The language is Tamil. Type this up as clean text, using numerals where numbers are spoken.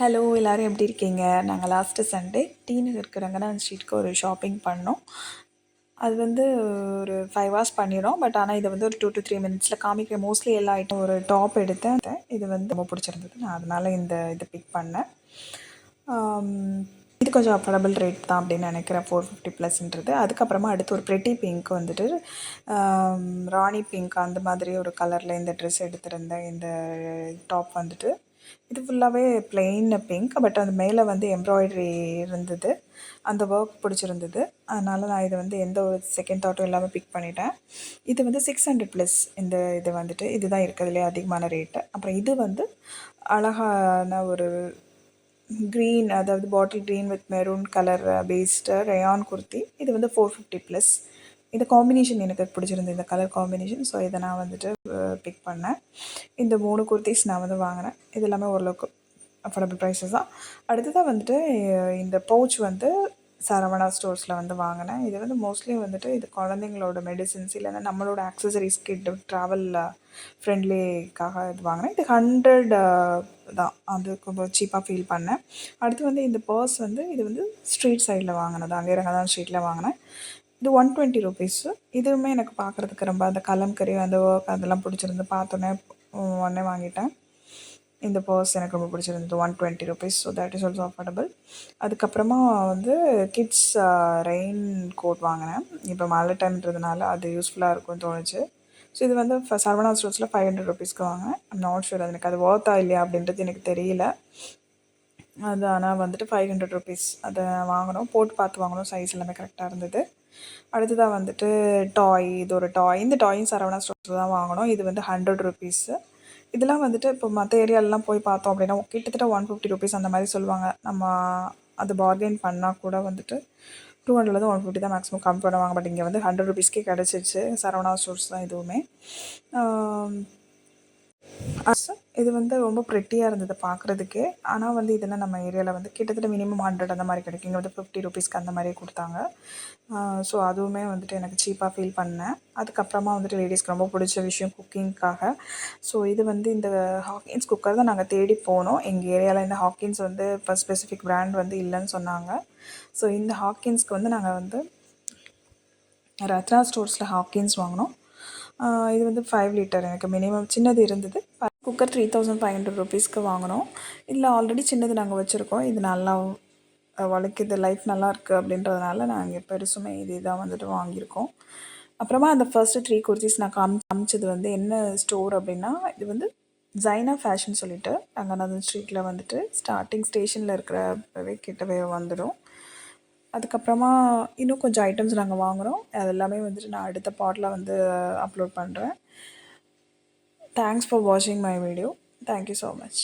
ஹலோ எல்லோரும் எப்படி இருக்கீங்க? நாங்கள் லாஸ்ட்டு சண்டே டி நகர் இருக்கிற ரங்கநாதன் ஸ்ட்ரீட்க்கு ஒரு ஷாப்பிங் பண்ணோம். அது வந்து ஒரு 5 ஹவர்ஸ் பண்ணிடும். பட் ஆனால் இதை வந்து ஒரு 2 to 3 மினிட்ஸில் காமிக்கிறேன். மோஸ்ட்லி எல்லா ஐட்டம் ஒரு டாப் எடுத்தேன். இது வந்து ரொம்ப பிடிச்சிருந்தது. நான் அதனால் இது பிக் பண்ணேன். இது கொஞ்சம் அஃபோர்டபுள் ரேட் தான் அப்படின்னு நினைக்கிறேன். 450 ப்ளஸ்ன்றது. அதுக்கப்புறமா அடுத்து ஒரு ப்ரெட்டி பிங்க் வந்துட்டு ராணி பிங்க் அந்த மாதிரி ஒரு கலரில் இந்த ட்ரெஸ் எடுத்திருந்தேன். இந்த டாப் வந்துட்டு இது ஃபுல்லாகவே பிளெயின் பிங்க். பட் அது மேலே வந்து எம்ப்ராய்டரி இருந்தது. அந்த ஒர்க் பிடிச்சிருந்தது. அதனால் நான் இதை வந்து எந்த ஒரு செகண்ட் தாட்டும் இல்லாமல் பிக் பண்ணிட்டேன். இது வந்து 600 ப்ளஸ். இது வந்துட்டு இதுதான் இருக்கிறதுலே அதிகமான ரேட்டு. அப்புறம் இது வந்து அழகான ஒரு க்ரீன், அதாவது bottle green with maroon colour based rayon kurti. இது வந்து 450 ப்ளஸ். இந்த காம்பினேஷன் எனக்கு பிடிச்சிருந்தது, இந்த கலர் காம்பினேஷன். ஸோ இதை நான் வந்துட்டு பிக் பண்ணேன். இந்த 3 குர்த்திஸ் நான் வந்து வாங்கினேன். இது எல்லாமே ஓரளவுக்கு அஃபோர்டபுள் ப்ரைஸஸ் தான். அடுத்ததாக வந்துட்டு இந்த பவுச் வந்து சரவணா ஸ்டோர்ஸில் வந்து வாங்கினேன். இது வந்து மோஸ்ட்லி வந்துட்டு இது குழந்தைங்களோட மெடிசின்ஸ் இல்லைன்னா நம்மளோட ஆக்சசரிஸ் கிட் ட்ராவல் ஃப்ரெண்ட்லிக்காக இது வாங்கினேன். இது 100 தான். அது கொஞ்சம் சீப்பாக ஃபீல் பண்ணேன். அடுத்து வந்து இந்த பர்ஸ் வந்து இது வந்து ஸ்ட்ரீட் சைடில் வாங்கினது, அங்கே ரங்கநாதன் ஸ்ட்ரீட்டில் வாங்கினேன். இது 120 ருபீஸு. இதுவுமே எனக்கு பார்க்குறதுக்கு ரொம்ப அந்த கலம்கரி அந்த ஒர்க் அதெல்லாம் பிடிச்சிருந்து பார்த்தோன்னே உடனே வாங்கிட்டேன். இந்த பர்ஸ் எனக்கு ரொம்ப பிடிச்சிருந்தது. 120 rupees. So that is also affordable. அதுக்கப்புறமா வந்து கிட்ஸ் ரெயின் கோட் வாங்கினேன். இப்போ மழை டைம்ன்றதுனால அது யூஸ்ஃபுல்லாக இருக்கும்னு தோணுச்சு. ஸோ இது வந்து சரவணா ஸ்டோர்ஸில் 500 ருபீஸ்க்கு வாங்கினேன். ஐம் நாட் ஷூர் அது எனக்கு அது ஒர்த்தா இல்லையா அப்படின்றது எனக்கு தெரியல. அது ஆனால் வந்துட்டு 500 ருபீஸ். அதை வாங்கினோம், போட்டு பார்த்து வாங்கினோம். சைஸ் எல்லாமே கரெக்டாக இருந்தது. அடுத்ததாக வந்துட்டு டாய். இது ஒரு டாய். இந்த டாயும் சரவணா ஸ்டோர்ஸில் தான் வாங்கினோம். இது வந்து 100 ருபீஸு. இதெல்லாம் வந்துட்டு இப்போ மற்ற ஏரியாலெலாம் போய் பார்த்தோம் அப்படின்னா கிட்டத்தட்ட 150 ருபீஸ் அந்த மாதிரி சொல்லுவாங்க. நம்ம அது பார்கெயின் பண்ணால் கூட வந்துட்டு 200லேருந்து 150 தான் மேக்ஸிமம் கம்மி பண்ணுவாங்க. பட் இங்கே வந்து 100 ருபீஸ்க்கே கிடச்சிச்சு. சரவணா ஸ்டோர்ஸ் தான் இதுவுமே. இது வந்து ரொம்ப ப்ரெட்டியாக இருந்தது பார்க்குறதுக்கே. ஆனால் வந்து இதெல்லாம் நம்ம ஏரியாவில் வந்து கிட்டத்தட்ட மினிமம் 100 அந்த மாதிரி கிடைக்கும். இங்கே வந்து 50 ருபீஸ்க்கு அந்த மாதிரி கொடுத்தாங்க. ஸோ அதுவுமே வந்துட்டு எனக்கு சீப்பாக ஃபீல் பண்ணேன். அதுக்கப்புறமா வந்துட்டு லேடிஸ்க்கு ரொம்ப பிடிச்ச விஷயம் குக்கிங்க்காக. ஸோ இது வந்து இந்த ஹாக்கின்ஸ் குக்கர் தான் நாங்கள் தேடி போனோம். எங்கள் ஏரியாவில் இந்த ஹாக்கின்ஸ் வந்து இப்போ ஸ்பெசிஃபிக் பிராண்ட் வந்து இல்லைன்னு சொன்னாங்க. ஸோ இந்த ஹாக்கின்ஸ்க்கு வந்து நாங்கள் வந்து ரத்னா ஸ்டோர்ஸில் ஹாக்கின்ஸ் வாங்கினோம். இது வந்து 5 லிட்டர். எனக்கு மினிமம் சின்னது இருந்தது. குக்கர் 3500 ருபீஸ்க்கு வாங்கினோம். இதில் ஆல்ரெடி சின்னது நாங்கள் வச்சுருக்கோம். இது நல்லா உழைக்குது, லைஃப் நல்லாயிருக்கு அப்படின்றதுனால நாங்கள் பெருசுமே இது தான் வந்துட்டு வாங்கியிருக்கோம். அப்புறமா அந்த ஃபர்ஸ்ட்டு 3 குர்த்திஸ் நான் காமிச்சது வந்து என்ன ஸ்டோர் அப்படின்னா, இது வந்து ஜைனா ஃபேஷன் சொல்லிட்டு ரங்கநாதன் ஸ்ட்ரீட்டில் வந்துட்டு ஸ்டார்டிங் ஸ்டேஷனில் இருக்கிற கிட்டவே வந்துடும். அதுக்கப்புறமா இன்னும் கொஞ்சம் ஐட்டம்ஸ் நாங்கள் வாங்குகிறோம். அது எல்லாமே வந்துட்டு நான் அடுத்த பார்ட்டில் வந்து அப்லோட் பண்ணுறேன். Thanks for watching my video. Thank you so much.